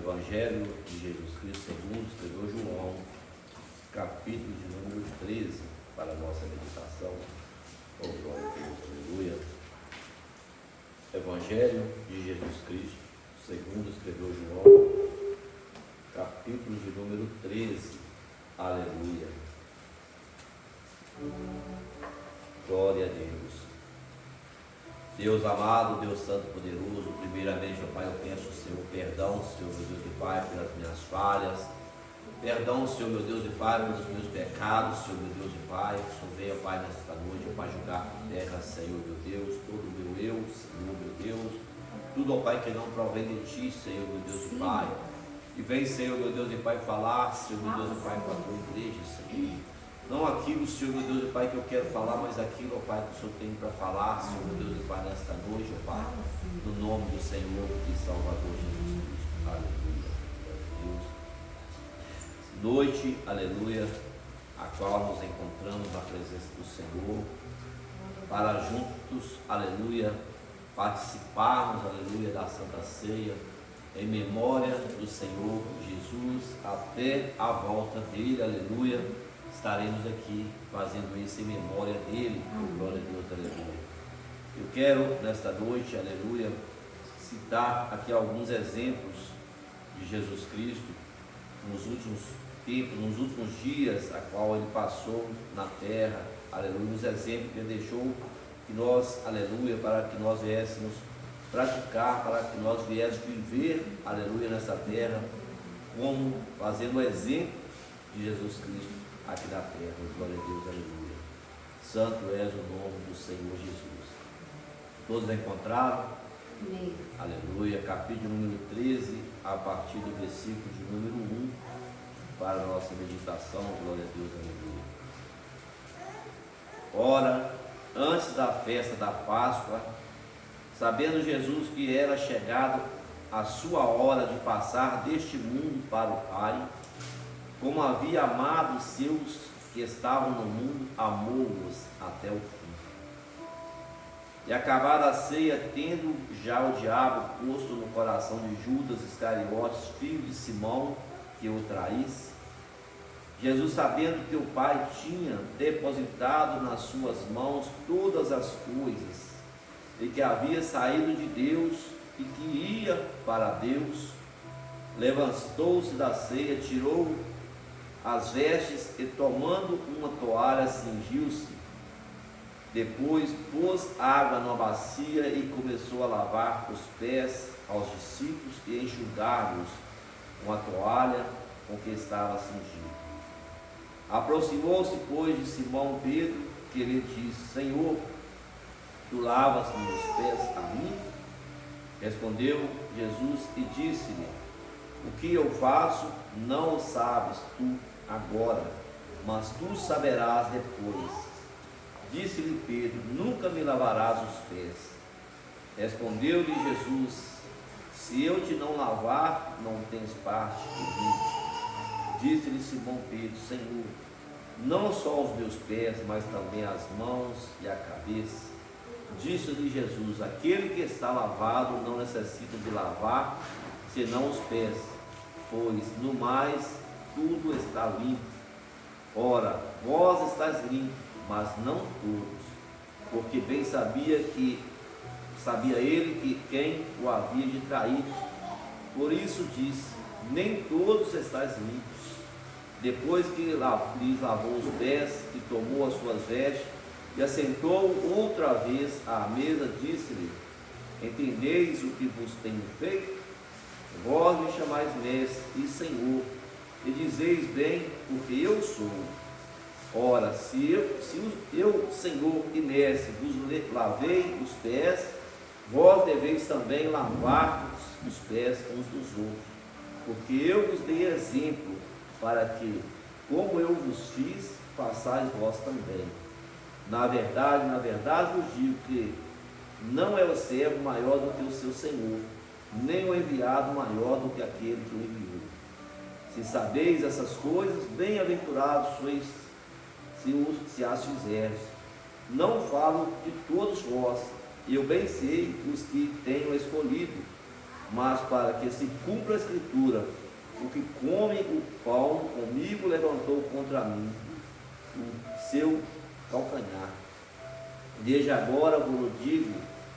Evangelho de Jesus Cristo segundo escreveu João, capítulo de número 13, para a nossa meditação. Oh, glória a Deus, aleluia. Evangelho de Jesus Cristo segundo escreveu João, capítulo de número 13, aleluia. Glória a Deus. Deus amado, Deus santo poderoso, primeiramente, ó Pai, eu peço, Senhor, perdão, Senhor, meu Deus e Pai, pelas minhas falhas, perdão, Senhor, meu Deus e Pai, pelos meus pecados, Senhor, meu Deus e Pai, que o Senhor venha, Pai, nesta noite, ó Pai, julgar por terra, Senhor, meu Deus, todo o meu eu, Senhor, meu Deus, tudo, ó Pai, que não provém de Ti, Senhor, meu Deus e Pai, e vem, Senhor, meu Deus e Pai, falar, Senhor, meu Deus e Pai, para a Tua igreja, Senhor. Não aquilo, Senhor, meu Deus e Pai, que eu quero falar, mas aquilo, ó Pai, que o Senhor tem para falar, Senhor, meu Deus e Pai, nesta noite, ó Pai, no nome do Senhor e Salvador Jesus Cristo. Aleluia. Deus. Noite, aleluia, a qual nos encontramos na presença do Senhor, para juntos, aleluia, participarmos, aleluia, da Santa Ceia, em memória do Senhor Jesus, até a volta dele, aleluia. Estaremos aqui fazendo isso em memória dele. Glória a Deus, aleluia. Eu quero nesta noite, aleluia, citar aqui alguns exemplos de Jesus Cristo nos últimos tempos, nos últimos dias a qual ele passou na terra, aleluia, os exemplos que ele deixou que nós, aleluia, para que nós viéssemos praticar, para que nós viéssemos viver, aleluia, nessa terra, como fazendo o exemplo de Jesus Cristo aqui na terra. Glória a Deus, aleluia. Santo és o nome do Senhor Jesus. Todos encontraram? Amém. Aleluia. Capítulo número 13, a partir do versículo de número 1, para a nossa meditação. Glória a Deus, aleluia. Ora, antes da festa da Páscoa, sabendo Jesus que era chegado a sua hora de passar deste mundo para o Pai, como havia amado os seus que estavam no mundo, amou-os até o fim. E acabada a ceia, tendo já o diabo posto no coração de Judas Iscariotes, filho de Simão, que o traísse, Jesus, sabendo que o Pai tinha depositado nas suas mãos todas as coisas, e que havia saído de Deus e que ia para Deus, levantou-se da ceia, tirou as vestes e, tomando uma toalha, cingiu-se. Depois pôs água numa bacia e começou a lavar os pés aos discípulos e enxugar-los com a toalha com que estava cingido. Aproximou-se, pois, de Simão Pedro, que lhe disse: Senhor, tu lavas meus pés a mim? Respondeu Jesus e disse-lhe: o que eu faço não o sabes tu agora, mas tu saberás depois. Disse-lhe Pedro: nunca me lavarás os pés. Respondeu-lhe Jesus: se eu te não lavar, não tens parte comigo. Disse-lhe Simão Pedro: Senhor, não só os meus pés, mas também as mãos e a cabeça. Disse-lhe Jesus: aquele que está lavado não necessita de lavar, senão os pés, pois no mais tudo está limpo. Ora, vós estáis limpos, mas não todos, porque bem sabia ele que quem o havia de trair. Por isso disse: nem todos estáis limpos. Depois que lhes lavou os pés e tomou as suas vestes e assentou outra vez à mesa, disse-lhe: entendeis o que vos tenho feito? Vós me chamais mestre e Senhor, e dizeis bem, porque eu sou. Ora, se eu, Senhor e mestre, vos lavei os pés, vós deveis também lavar os pés uns dos outros, porque eu vos dei exemplo, para que, como eu vos fiz, façais vós também. Na verdade vos digo que não é o servo maior do que o seu senhor, nem o enviado maior do que aquele que o enviou. Se sabeis essas coisas, bem-aventurados sois se as fizerdes. Não falo de todos vós, eu bem sei os que tenho escolhido, mas para que se cumpra a Escritura: o que come o pão comigo levantou contra mim o seu calcanhar. Desde agora vos digo,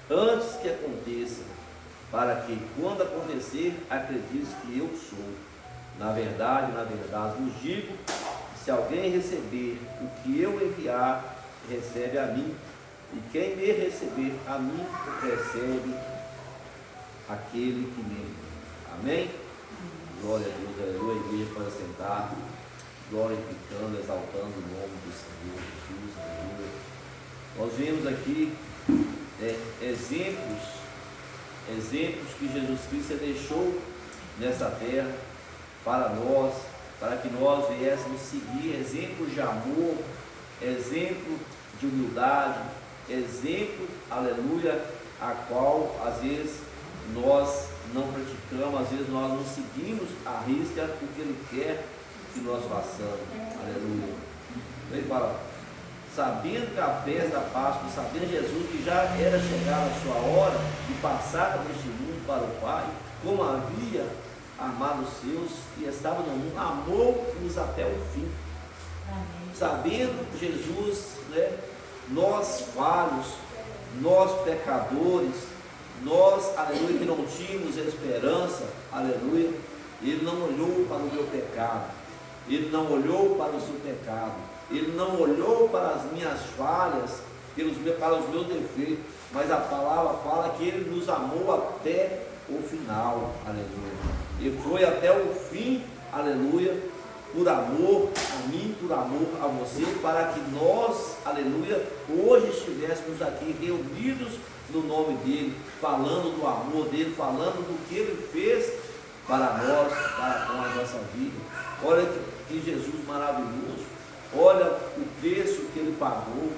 antes que aconteça, para que, quando acontecer, acredites que eu sou. Na verdade vos digo, que se alguém receber o que eu enviar, recebe a mim, e quem me receber a mim, recebe aquele que me enviou. Amém? Glória a Deus, aleluia. A igreja para sentar, glorificando, exaltando o nome do Senhor Jesus, aleluia. Nós vemos aqui exemplos que Jesus Cristo deixou nessa terra para nós, para que nós viéssemos seguir, exemplos de amor, exemplo de humildade, exemplo, aleluia, a qual às vezes nós não praticamos, às vezes nós não seguimos à risca o que Ele quer que nós façamos, aleluia. Ele fala, sabendo que a festa da Páscoa, sabendo Jesus que já era chegada a sua hora de passar deste mundo para o Pai, como havia amado os seus e estava no mundo, amou-os até o fim. Amém. Sabendo Jesus, nós falhos, nós pecadores, nós, aleluia, que não tínhamos esperança, aleluia, Ele não olhou para o meu pecado, Ele não olhou para o seu pecado, Ele não olhou para as minhas falhas, para os meus defeitos, mas a palavra fala que Ele nos amou até o final, aleluia. Ele foi até o fim, aleluia, por amor a mim, por amor a você, para que nós, aleluia, hoje estivéssemos aqui reunidos no nome dEle, falando do amor dEle, falando do que Ele fez para nós, para com a nossa vida. Olha que Jesus maravilhoso, olha o preço que Ele pagou,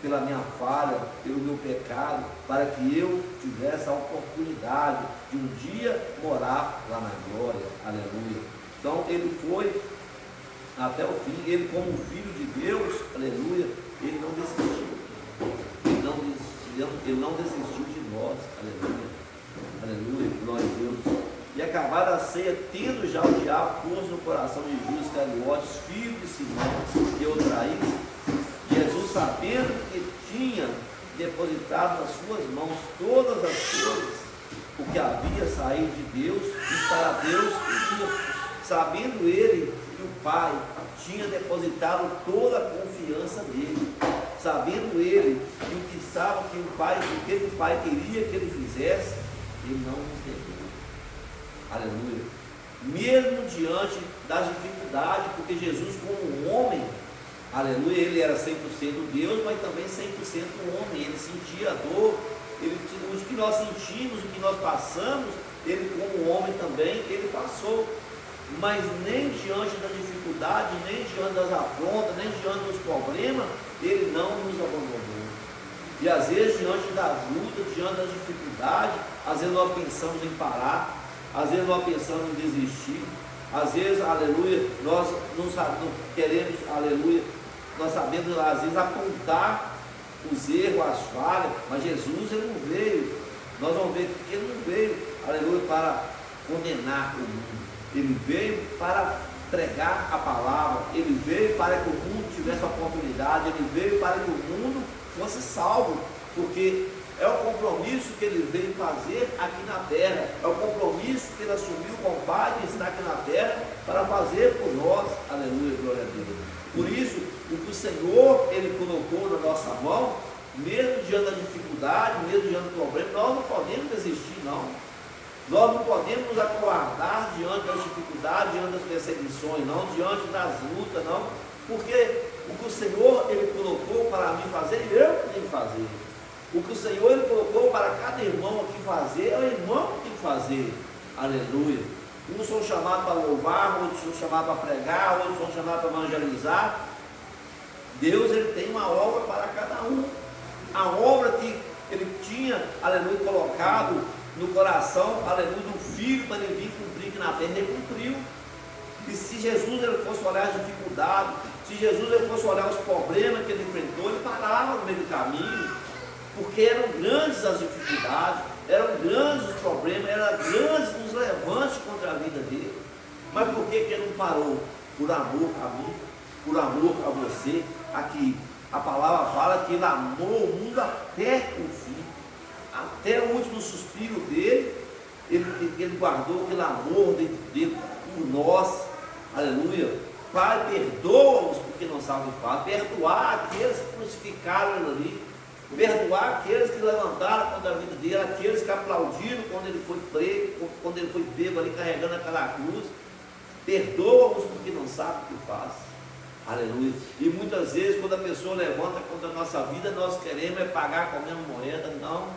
pela minha falha, pelo meu pecado, para que eu tivesse a oportunidade de um dia morar lá na glória, aleluia. Então Ele foi até o fim, Ele como Filho de Deus, aleluia, Ele não desistiu, Ele não desistiu de nós, aleluia, aleluia, glória a Deus. E acabada a ceia, tendo já o diabo posto no coração de Judas Iscariotes, filho de Simão, que o traí, Jesus, sabendo que tinha depositado nas suas mãos todas as coisas, o que havia saído de Deus, e para Deus ia, sabendo ele que o Pai tinha depositado toda a confiança nele, sabendo ele que o que estava, que o Pai queria que ele fizesse, ele não nos negou. Aleluia. Mesmo diante das dificuldades, porque Jesus, como homem, aleluia, ele era 100% Deus, mas também 100% homem. Ele sentia a dor, o que nós sentimos, o que nós passamos, ele como homem também, ele passou. Mas nem diante da dificuldade, nem diante das afrontas, nem diante dos problemas, ele não nos abandonou. E às vezes diante das lutas, diante das dificuldades, às vezes nós pensamos em parar, às vezes nós pensamos em desistir, às vezes, aleluia, nós não queremos, aleluia, nós sabemos às vezes apontar os erros, as falhas, mas Jesus ele não veio, nós vamos ver que ele não veio, aleluia, para condenar o mundo, ele veio para pregar a palavra, ele veio para que o mundo tivesse a oportunidade, ele veio para que o mundo fosse salvo, porque é o compromisso que ele veio fazer aqui na terra, é o compromisso que ele assumiu com o Pai de estar aqui na terra para fazer por nós, aleluia, glória a Deus. Por isso, o que o Senhor ele colocou na nossa mão, mesmo diante da dificuldade, mesmo diante do problema, nós não podemos desistir, não. Nós não podemos nos acovardar diante das dificuldades, diante das perseguições, não, diante das lutas, não, porque o que o Senhor ele colocou para mim fazer, eu tenho que fazer. O que o Senhor ele colocou para cada irmão aqui fazer, é o irmão que tem que fazer. Aleluia. Uns são chamados para louvar, outros são chamados para pregar, outros são chamados para evangelizar. Deus ele tem uma obra para cada um. A obra que ele tinha, aleluia, colocado no coração, aleluia, do Filho para ele vir cumprir aqui na terra, ele cumpriu. E se Jesus ele fosse olhar as dificuldades, se Jesus ele fosse olhar os problemas que ele enfrentou, ele parava no meio do caminho, porque eram grandes as dificuldades, eram grandes os problemas, eram grandes os levantes contra a vida dele. Mas por que ele não parou? Por amor a mim, por amor a você. Aqui a palavra fala que ele amou o mundo até o fim, até o último suspiro dele. Ele guardou aquele amor dentro dele por nós. Aleluia. Pai, perdoa-os porque não sabem o que fazem. Perdoar aqueles que crucificaram ele ali, perdoar aqueles que levantaram contra a vida dele, aqueles que aplaudiram quando ele foi preso, quando ele foi pego ali carregando aquela cruz. Perdoa-os porque não sabem o que faz. Aleluia. E muitas vezes quando a pessoa levanta contra a nossa vida, nós queremos pagar com a mesma moeda. Não,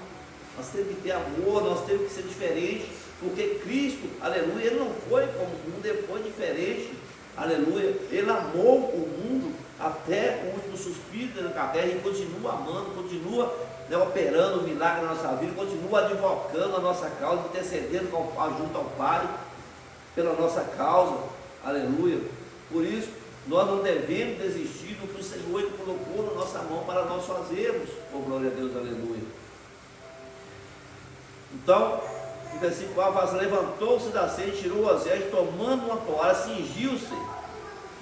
nós temos que ter amor, nós temos que ser diferente, porque Cristo, aleluia, ele não foi como o mundo, ele foi diferente. Aleluia, ele amou o mundo até o último suspiro dentro da terra e continua amando, continua, né, operando o milagre na nossa vida, continua advocando a nossa causa, intercedendo junto ao Pai pela nossa causa. Aleluia. Por isso nós não devemos desistir do que o Senhor colocou na nossa mão para nós fazermos. Oh, glória a Deus, aleluia. Então, o versículo 4 fala: levantou-se da ceia, tirou o azeite, tomando uma toalha, cingiu-se,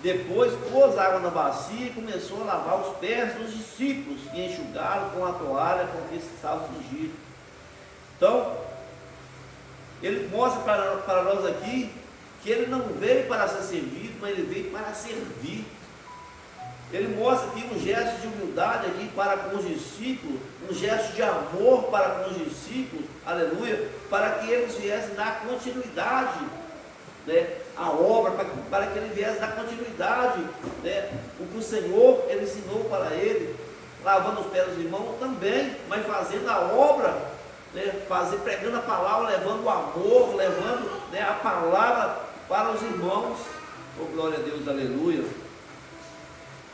depois pôs água na bacia e começou a lavar os pés dos discípulos e enxugá-los com a toalha com que estava cingido. Então, ele mostra para nós aqui que ele não veio para ser servido, mas ele veio para servir. Ele mostra aqui um gesto de humildade aqui para com os discípulos, um gesto de amor para com os discípulos, aleluia, para que eles viessem dar continuidade, né, à obra, para que ele viesse dar continuidade, né, o que o Senhor ele ensinou para ele, lavando os pés dos irmãos também, mas fazendo a obra, né, pregando a palavra, levando o amor, levando, né, a palavra para os irmãos. Oh, glória a Deus, aleluia.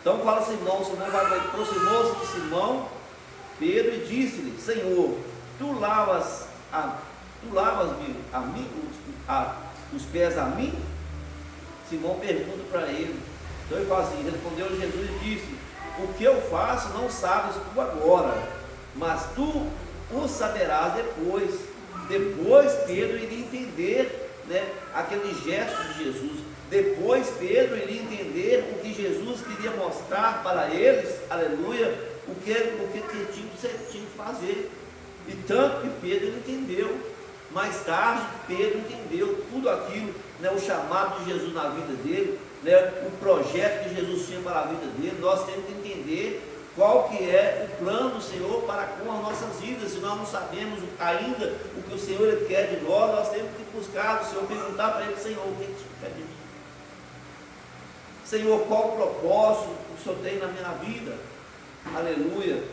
Então fala Simão, aproximou-se de Simão Pedro e disse-lhe: Senhor, tu lavas os pés a mim? Simão pergunta para ele. Então ele fala assim: respondeu Jesus e disse: o que eu faço não sabes tu agora, mas tu o saberás depois. Depois Pedro iria entender, né, aquele gesto de Jesus. Depois Pedro iria entender o que Jesus queria mostrar para eles, aleluia, o que tinha que fazer. E tanto que Pedro entendeu. Mais tarde Pedro entendeu tudo aquilo, né, o chamado de Jesus na vida dele, né, o projeto que Jesus tinha para a vida dele. Nós temos que entender qual que é o plano do Senhor para com as nossas vidas. Se nós não sabemos ainda o que o Senhor quer de nós temos que buscar do Senhor, perguntar para ele: Senhor, o que o Senhor quer de mim? Senhor, qual o propósito que o Senhor tem na minha vida? Aleluia.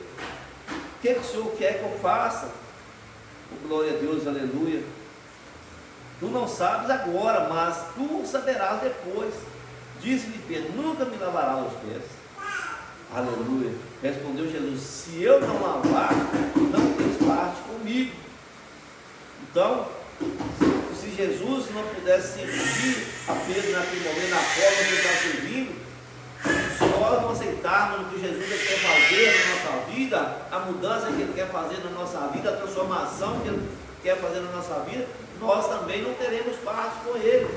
O que o Senhor quer que eu faça? Oh, glória a Deus, aleluia. Tu não sabes agora, mas tu saberás depois. Disse-lhe Pedro: nunca me lavarás os pés. Aleluia. Respondeu Jesus: se eu não lavar, não tens parte comigo. Então, se Jesus não pudesse servir a Pedro naquele momento, na forma que ele está servindo, se nós não aceitarmos o que Jesus quer fazer na nossa vida, a mudança que ele quer fazer na nossa vida, a transformação que ele quer fazer na nossa vida, nós também não teremos parte com ele.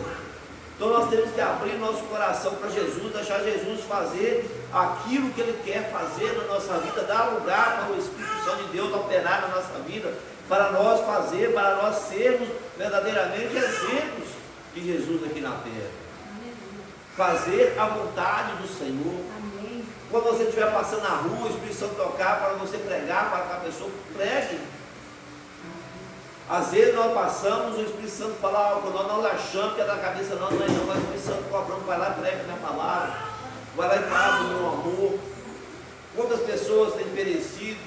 Então nós temos que abrir nosso coração para Jesus, deixar Jesus fazer aquilo que ele quer fazer na nossa vida, dar lugar para o Espírito Santo de Deus operar na nossa vida, para nós fazer, para nós sermos verdadeiramente exemplos de Jesus aqui na terra. Fazer a vontade do Senhor. Amém. Quando você estiver passando na rua, o Espírito Santo tocar para você pregar, para que a pessoa pregue. Às vezes nós passamos, o Espírito Santo fala algo, nós achamos que é da cabeça, não é não, mas o Espírito Santo cobrando, vai lá e prega a minha palavra, vai lá e fala do meu amor. Quantas pessoas têm perecido,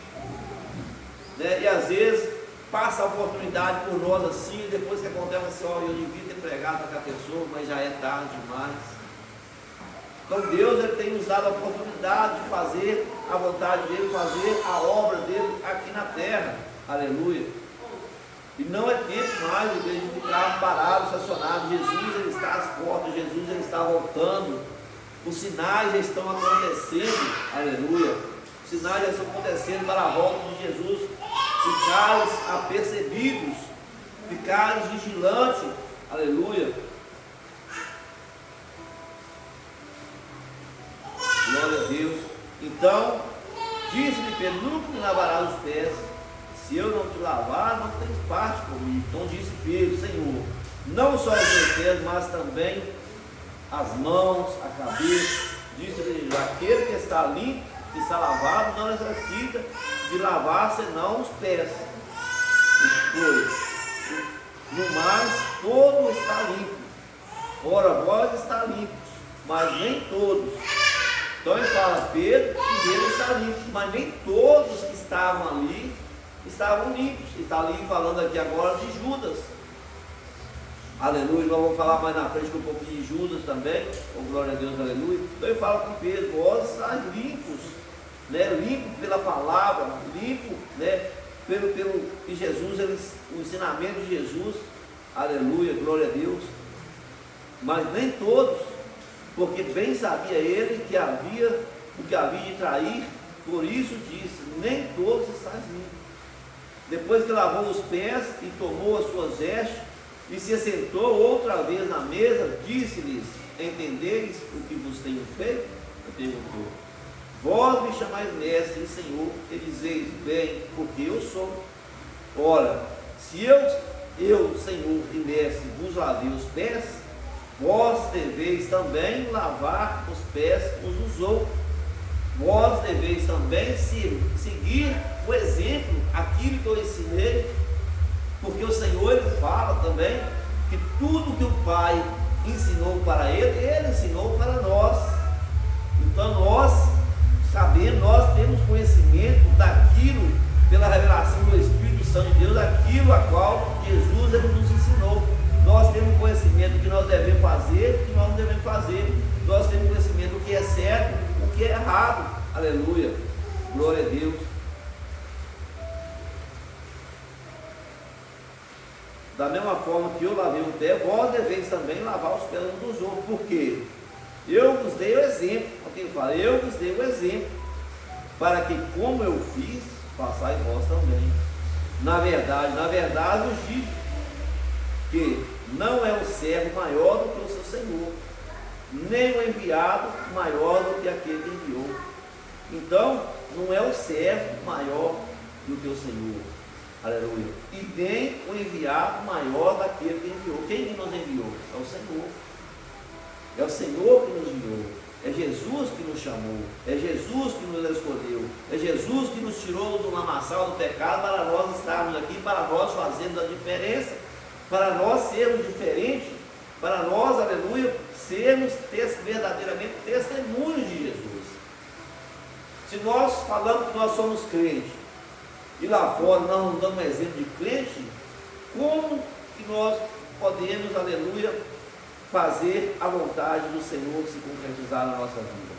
né? E às vezes passa a oportunidade por nós assim, e depois que acontece assim: ó, eu devia ter pregado para a pessoa, mas já é tarde demais. Então Deus ele tem nos dado a oportunidade de fazer a vontade dele, fazer a obra dele aqui na terra. Aleluia. E não é tempo mais de a gente ficar parado, estacionado. Jesus ele está às portas, Jesus ele está voltando. Os sinais já estão acontecendo. Aleluia. Os sinais já estão acontecendo para a volta de Jesus. ficares apercebidos, ficares vigilantes, aleluia. Glória a Deus. Então, disse-lhe Pedro: nunca me lavarás os pés, se eu não te lavar, não tens parte comigo. Então disse Pedro: Senhor, não só os meus pés, mas também as mãos, a cabeça. Disse-lhe: aquele que está limpo, que está lavado, não necessita de lavar senão os pés. No mais, todo está limpo. Ora, vós está limpos, mas nem todos. Então ele fala: Pedro, que Pedro está limpo, mas nem todos que estavam ali estavam limpos. E está ali falando aqui agora de Judas. Aleluia. Nós vamos falar mais na frente um pouquinho de Judas também. Oh, glória a Deus, aleluia. Então ele fala com Pedro: vós estáis limpos, né? Limpo pela palavra, limpo, né? Pelo que Jesus, o ensinamento de Jesus. Aleluia, glória a Deus. Mas nem todos, porque bem sabia ele que havia o que havia de trair, por isso disse: nem todos estás limpos. Depois que lavou os pés e tomou as suas vestes e se assentou outra vez na mesa, disse-lhes: entendeis o que vos tenho feito? Perguntou: vós me chamais mestre e senhor, e dizeis: bem, porque eu sou. Ora, se eu, senhor e mestre, vos lavei os pés, vós deveis também lavar os pés uns dos outros. Vós deveis também seguir o exemplo, aquilo que eu ensinei, porque o Senhor, ele fala também que tudo que o Pai ensinou para ele ensinou para nós. Então nós sabemos, nós temos conhecimento daquilo, pela revelação do Espírito Santo de Deus, aquilo a qual Jesus, ele nos ensinou. Nós temos conhecimento do que nós devemos fazer, do que nós não devemos fazer. Nós temos conhecimento do que é certo, o que é errado. Aleluia, glória a Deus. Da mesma forma que eu lavei o pé, vós deveis também lavar os pés uns dos outros. Por quê? Eu vos dei o exemplo. Alguém fala: eu vos dei o exemplo, para que como eu fiz, façais vós também. Na verdade vos digo que não é o servo maior do que o seu senhor, nem o enviado maior do que aquele que enviou. Então, não é o servo maior do que o Senhor. Aleluia. E nem o enviado maior daquele que enviou. Quem que nos enviou? É o Senhor. É o Senhor que nos enviou. É Jesus que nos chamou. É Jesus que nos escolheu. É Jesus que nos tirou do lamaçal do pecado para nós estarmos aqui, para nós fazermos a diferença, para nós sermos diferentes, para nós, aleluia, sermos verdadeiramente testemunhos de Jesus. Se nós falamos que nós somos crentes e lá fora nós não damos exemplo de crente, como que nós podemos, aleluia, fazer a vontade do Senhor se concretizar na nossa vida?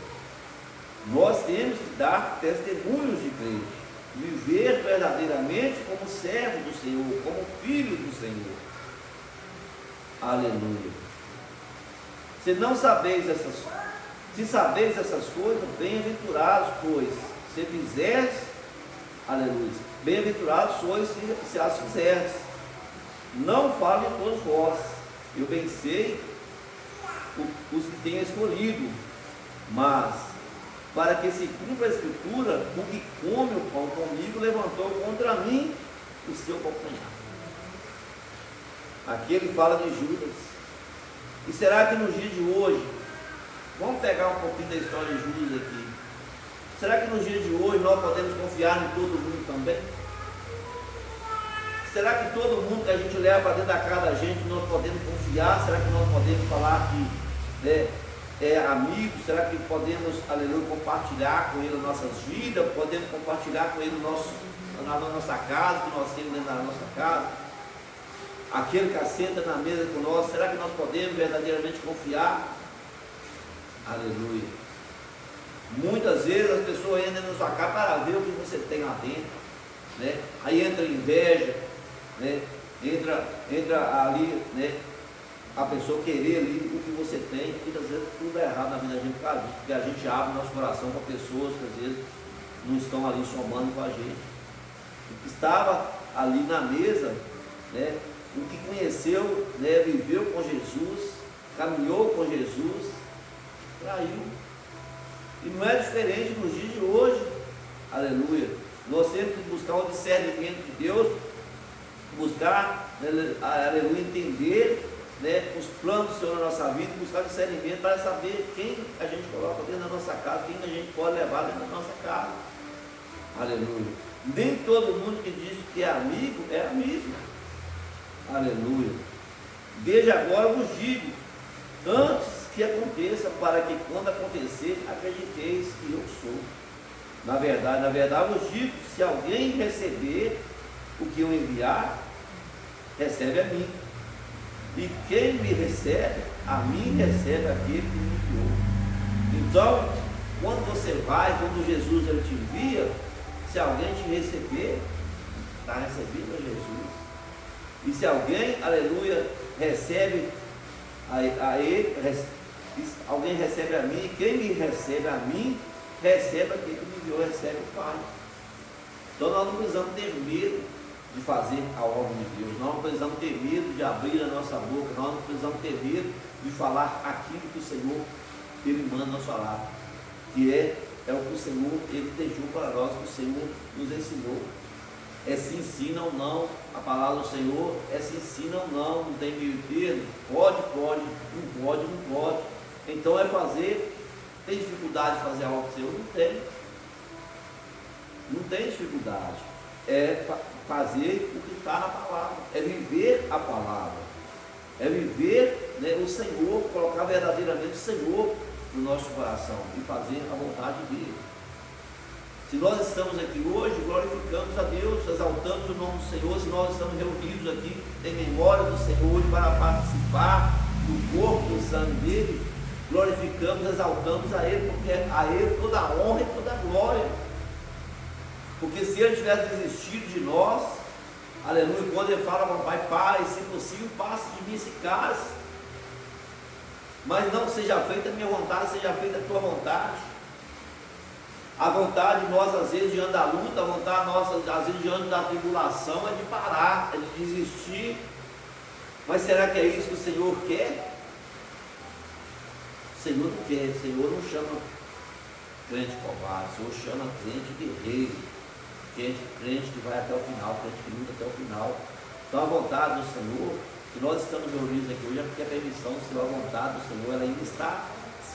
Nós temos que dar testemunhos de crente, viver verdadeiramente como servo do Senhor, como filho do Senhor. Aleluia. Se sabeis essas coisas, bem-aventurados, pois se fizeres, aleluia, bem-aventurados sois se as fizerdes. Não fale todos vós, eu bem sei os que tenho escolhido, mas para que se cumpra a Escritura, o que come o pão comigo levantou contra mim o seu companheiro. Aqui ele fala de Judas. E será que nos dias de hoje, vamos pegar um pouquinho da história de Judas aqui, será que nos dias de hoje nós podemos confiar em todo mundo também? Será que todo mundo que a gente leva para dentro da casa da gente, nós podemos confiar? Será que nós podemos falar que é amigo? Será que podemos, aleluia, compartilhar com ele as nossas vidas? Podemos compartilhar com ele na nossa casa, que nós temos dentro da nossa casa? Aquele que assenta na mesa com nós, será que nós podemos verdadeiramente confiar? Aleluia. Muitas vezes as pessoas entram na sua casa para ver o que você tem lá dentro, né? Aí entra inveja, né? entra ali, né? A pessoa querer ali o que você tem. Muitas vezes tudo é errado na vida da gente, porque a gente abre nosso coração para pessoas que às vezes não estão ali somando com a gente. o que estava ali na mesa, né, o que conheceu, né, viveu com Jesus, caminhou com Jesus, traiu. E não é diferente nos dias de hoje, aleluia. Nós temos que buscar o discernimento de Deus, buscar, aleluia, entender, né, os planos do Senhor na nossa vida, buscar discernimento para saber quem a gente coloca dentro da nossa casa, quem a gente pode levar dentro da nossa casa, aleluia. Nem todo mundo que diz que é amigo, aleluia. Desde agora eu vos digo, antes que aconteça, para que quando acontecer, acrediteis que eu sou. Na verdade eu vos digo, se alguém receber o que eu enviar, recebe a mim. E quem me recebe, a mim recebe aquele que me enviou. Então, quando você vai, quando Jesus ele te envia, se alguém te receber, está recebendo a Jesus. E se alguém, aleluia, recebe a ele, alguém recebe a mim, quem me recebe a mim, recebe aquele que me enviou, recebe o Pai. Então nós não precisamos ter medo de fazer a obra de Deus, nós não precisamos ter medo de abrir a nossa boca, nós não precisamos ter medo de falar aquilo que o Senhor ele manda nós falar, que é o que o Senhor ele deixou para nós, que o Senhor nos ensinou. É se ensina ou não, a palavra do Senhor é se ensina ou não tem meio termo, pode, não pode. Então é fazer. Tem dificuldade de fazer a obra do Senhor? Não tem dificuldade. É fazer o que está na palavra, é viver a palavra, é viver, né, o Senhor, colocar verdadeiramente o Senhor no nosso coração e fazer a vontade dele. Se nós estamos aqui hoje, glorificamos a Deus, exaltamos o nome do Senhor, se nós estamos reunidos aqui em memória do Senhor para participar do corpo do sangue dele, glorificamos, exaltamos a Ele, porque a Ele toda a honra e toda a glória. Porque se Ele tivesse desistido de nós, aleluia, quando Ele fala para o Pai, se possível, passe de mim esse cálice, mas não seja feita a minha vontade, seja feita a tua vontade. A vontade nossa, às vezes, diante da luta, a vontade nossa, às vezes, diante da tribulação, é de parar, é de desistir. Mas será que é isso que o Senhor quer? O Senhor não quer, o Senhor não chama crente covarde, o Senhor chama crente guerreiro, crente que vai até o final, crente que luta até o final. Então a vontade do Senhor, que nós estamos reunidos aqui hoje, é porque a permissão do Senhor, a vontade do Senhor, ela ainda está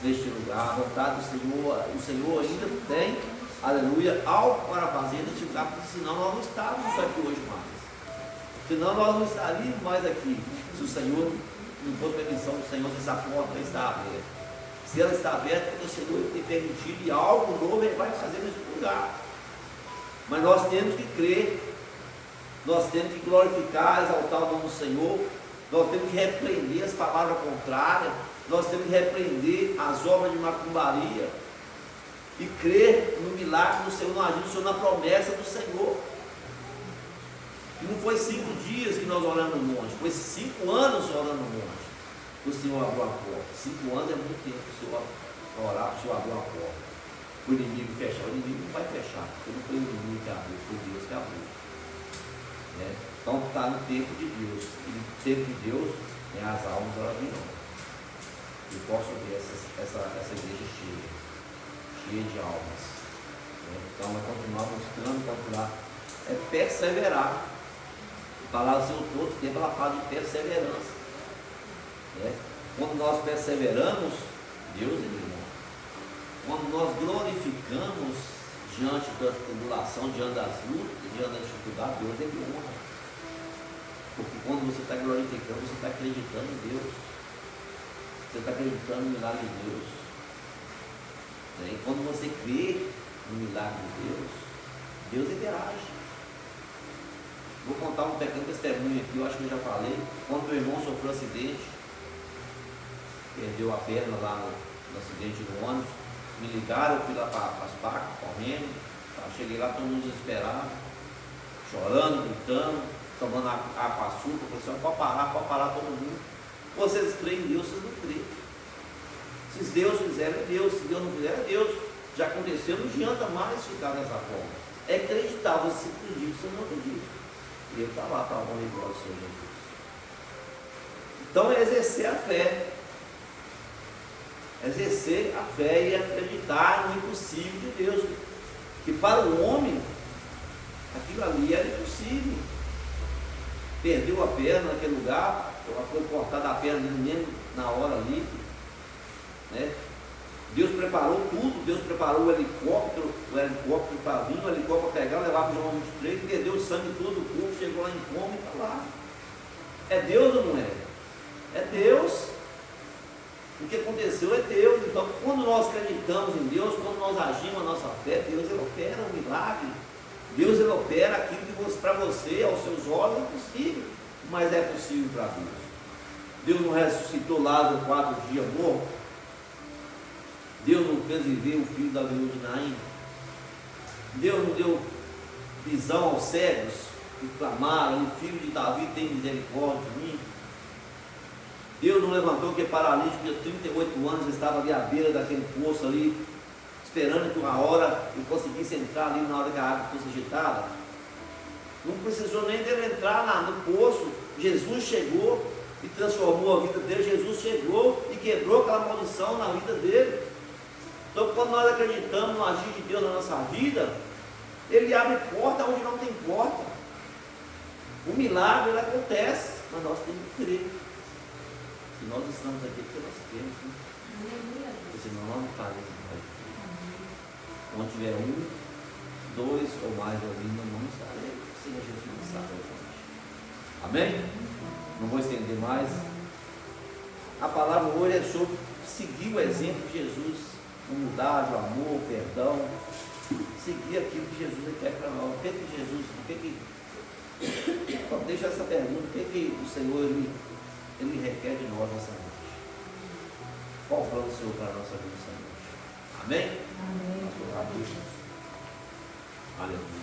neste lugar. A vontade do Senhor, o Senhor ainda tem, aleluia, algo para fazer neste lugar, porque senão nós não estávamos aqui hoje mais. Senão nós não estaríamos mais aqui, se o Senhor não for permissão do Senhor, essa porta está aberta. Se ela está aberta, porque o Senhor tem permitido e algo novo Ele vai fazer nesse lugar. Mas nós temos que crer, nós temos que glorificar, exaltar o nome do Senhor, nós temos que repreender as palavras contrárias, nós temos que repreender as obras de macumbaria e crer no milagre do Senhor, no agir do Senhor, na promessa do Senhor. E não foi 5 dias que nós oramos no monte, foi 5 anos orando no monte. O Senhor abriu a porta. 5 anos é muito tempo para o Senhor orar, para o Senhor abrir a porta. O inimigo fechar, o inimigo não vai fechar, porque não foi o inimigo que abriu, foi Deus que abriu. Né? Então está no tempo de Deus. E no tempo de Deus, né, as almas elas virão. E posso ver essa igreja cheia de almas. Né? Então vai continuar buscando, continuar. É perseverar. A palavra do Senhor todo tempo ela fala de perseverança. Né? Quando nós perseveramos, Deus é bom. Quando nós glorificamos diante da tribulação, diante das lutas, diante da dificuldade, Deus é bom. Porque quando você está glorificando, você está acreditando em Deus. Você está acreditando no milagre de Deus. Né? E quando você crê no milagre de Deus, Deus interage. Vou contar um pequeno testemunho aqui, eu acho que eu já falei. Quando meu irmão sofreu um acidente, perdeu a perna lá no acidente do ônibus, me ligaram, eu fui lá para as pacas, correndo, cheguei lá, todo mundo desesperado, chorando, gritando, tomando água com açúcar, falei assim, pode parar todo mundo. Vocês creem em Deus, vocês não creem. Se Deus fizer, é Deus, se Deus não fizer, é Deus. Já aconteceu, não adianta mais ficar dessa forma. é acreditar. Você acredita, você não acredita. E ele está lá para a honra e glória do Senhor Jesus. Então é exercer a fé. Exercer a fé e acreditar no impossível de Deus. Que para o homem, aquilo ali era impossível. Perdeu a perna naquele lugar, foi cortada a perna dele mesmo na hora ali, né? Deus preparou tudo, Deus preparou o helicóptero para vir, o helicóptero para pegar, levar para o João 23, perdeu o sangue todo, o corpo chegou lá em coma e está lá. É Deus ou não é? É Deus. O que aconteceu é Deus. Então, quando nós acreditamos em Deus, quando nós agimos a nossa fé, Deus ele opera um milagre. Deus ele opera aquilo que para você, aos seus olhos, é possível, mas é possível para Deus. Deus não ressuscitou Lázaro 4 dias morto. Deus não fez viver o filho da viúva de Naim. Deus não deu visão aos cegos que clamaram: o filho de Davi tem misericórdia de mim. Deus não levantou que paralítico de 38 anos estava ali à beira daquele poço ali, esperando que uma hora ele conseguisse entrar ali na hora que a água fosse agitada. Não precisou nem dele entrar no poço. Jesus chegou e transformou a vida dele. Jesus chegou e quebrou aquela maldição na vida dele. Então, quando nós acreditamos no agir de Deus na nossa vida, Ele abre porta onde não tem porta. O milagre ele acontece, mas nós temos que crer. E nós estamos aqui porque nós temos, né? Porque senão nós não faremos mais. Onde tiver 1, 2 ou mais ouvindo, não estarei. Sim, a gente não sabe hoje. Amém? Não vou estender mais. A palavra hoje é sobre seguir o exemplo de Jesus. Humildade, o amor, o perdão. Seguir aquilo que Jesus quer para nós. O que Jesus, Então, deixa essa pergunta: o que o Senhor ele requer de nós nessa noite? Qual o plano do Senhor para a nossa vida nessa noite? Amém? Amém. Aleluia.